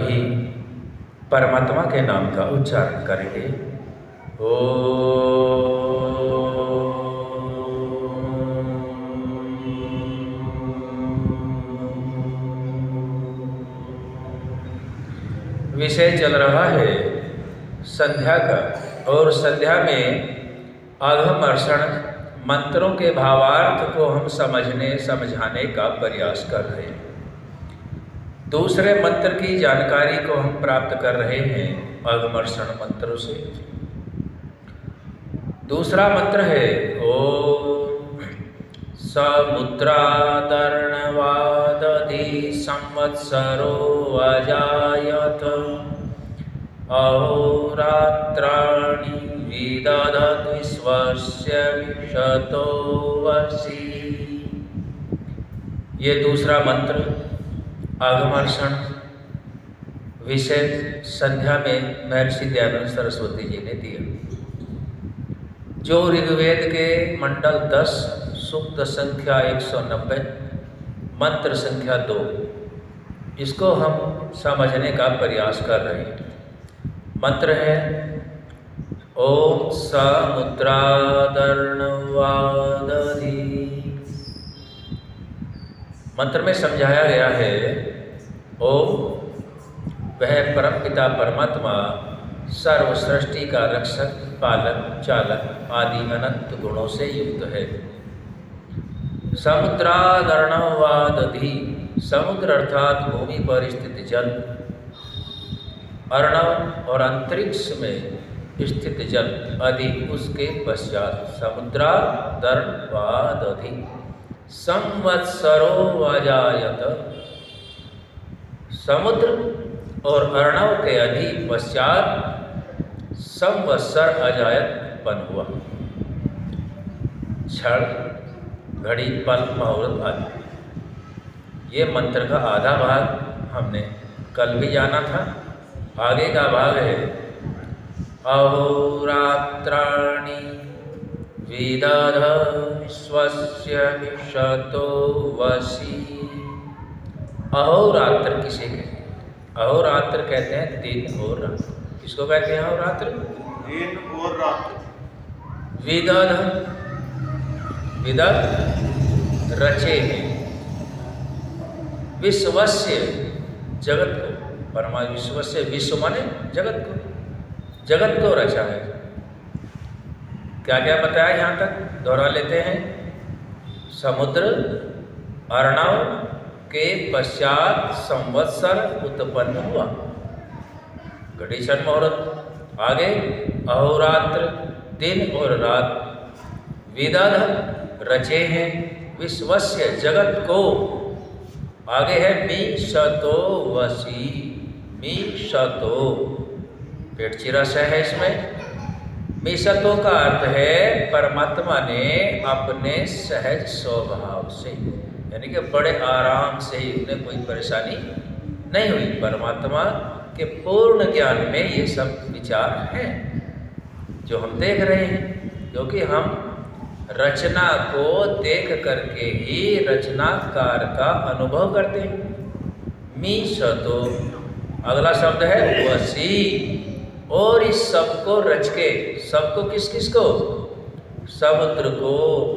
भी परमात्मा के नाम का उच्चारण करेंगे। विषय चल रहा है संध्या का, और संध्या में अघमर्षण मंत्रों के भावार्थ को हम समझाने का प्रयास कर रहे हैं। दूसरे मंत्र की जानकारी को हम प्राप्त कर रहे हैं अघमर्षण मंत्रों से। दूसरा मंत्र है ओम समुद्रादर्णवादधि संवत्सरो अजायत अहोरात्राणि विदधत् विश्वस्य विशतो वर्षि। ये दूसरा मंत्र अघमर्षण विषय संध्या में महर्षि दयानंद सरस्वती जी ने दिया, जो ऋग्वेद के मंडल 10 सूक्त संख्या 190 मंत्र संख्या 2, इसको हम समझने का प्रयास कर रहे हैं। मंत्र है ओम समुद्रादर्णवादधि। मंत्र में समझाया गया है ओम वह परम पिता परमात्मा सर्व सृष्टि का रक्षक, पालक, चालक आदि अनंत गुणों से युक्त है। समुद्रादर्णवादधि, समुद्र अर्थात भूमि पर स्थित जल, अर्णव और अंतरिक्ष में स्थित जल, अधि उसके पश्चात। समुद्रादर्णवादधि संवत्सरो अजायत, समुद्र और अर्णव के अधि पश्चात संवत्सर अजायत बन हुआ। क्षण, घड़ी, पल, मुहूर्त आदि। ये मंत्र का आधा भाग हमने कल भी जाना था। आगे का भाग है अहोरात्राणि विदधत् विश्वस्य विशतो वर्षि। अहोरात्र किसे कहते हैं? अहोरात्र कहते हैं दिन और रात। किसको कहते हैं अहोरात्र? दिन और रात। विदधत्, विदधत् रचे हैं, विश्वस्य जगत को, परमा विश्वस्य, विश्व माने जगत को, जगत को रचा है। क्या क्या बताया यहाँ तक? दोहरा लेते हैं। समुद्र, अर्णव के पश्चात संवत्सर उत्पन्न हुआ, घड़ी, क्षण, मुहूर्त। आगे अहोरात्र दिन और रात, विदधत् रचे हैं, विश्वस्य जगत को। आगे है मीशतो वसी, मीशतो पेट चिरा स है इसमें। मीशतो का अर्थ है परमात्मा ने अपने सहज स्वभाव से, यानी कि बड़े आराम से ही, उन्हें कोई परेशानी नहीं हुई। परमात्मा के पूर्ण ज्ञान में ये सब विचार हैं जो हम देख रहे हैं, क्योंकि हम रचना को देख करके ही रचनाकार का अनुभव करते हैं। मीशतो अगला शब्द है वसी, और इस सब को रच के, सबको किस किस को? समुद्र को,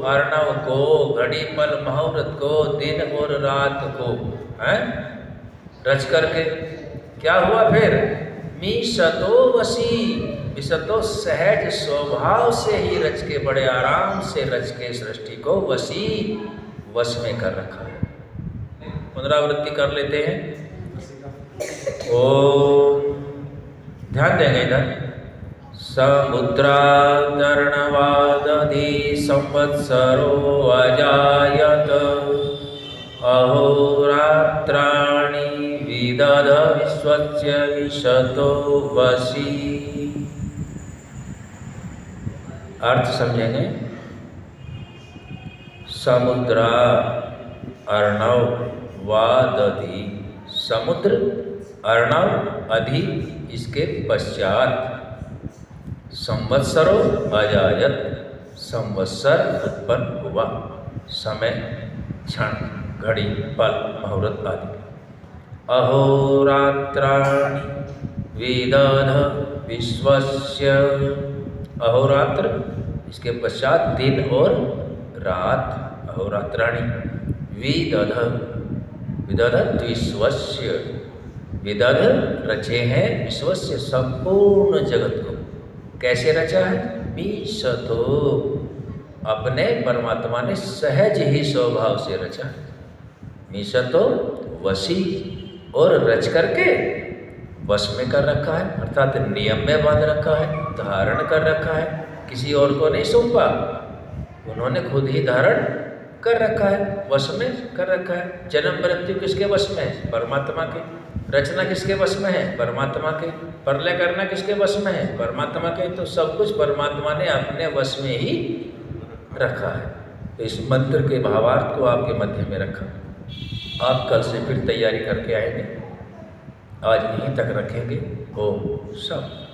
अर्णव को, घड़ी, पल, मुहूर्त को, दिन और रात को, हैं रच करके क्या हुआ फिर? मीशतो वसी, विशतो सहज स्वभाव से ही रच के, बड़े आराम से रच के सृष्टि को वसी, वश में कर रखा है। पुनरावृत्ति कर लेते हैं। ओ ध्यान देंगे इधर। समुद्रादर्णवादधि संवत्सरो अजायत अहोरात्राणि विदधत् विश्वस्य विशतो वर्षि। अर्थ समझेंगे। समुद्र अर्णव वादधि, समुद्र अर्णव अधि इसके पश्चात, संवत्सरो अजायत संवत्सर उत्पन्न हुआ, समय, क्षण, घड़ी, पल, मुहूर्त आदि। अहोरात्राणि विदध विश्वस्य। अहोरात्र, इसके पश्चात दिन और रात। अहोरात्राणि विदध, विदधत विश्वस्य, विदध रचे हैं विश्वस्य संपूर्ण जगत को। कैसे रचा है? मीशतो, अपने परमात्मा ने सहज ही स्वभाव से रचा है। मीशतो वशी, और रच करके वश में कर रखा है, अर्थात नियम में बांध रखा है, धारण कर रखा है। किसी और को नहीं सौंपा, उन्होंने खुद ही धारण कर रखा है, वश में कर रखा है। जन्म मृत्यु किसके वश में है? परमात्मा के। रचना किसके वश में है? परमात्मा के। प्रलय करना किसके वश में है? परमात्मा के। तो सब कुछ परमात्मा ने अपने वश में ही रखा है। तो इस मंत्र के भावार्थ को आपके मध्य में रखा। आप कल से फिर तैयारी करके आएंगे, आज यहीं तक रखेंगे। ओम सब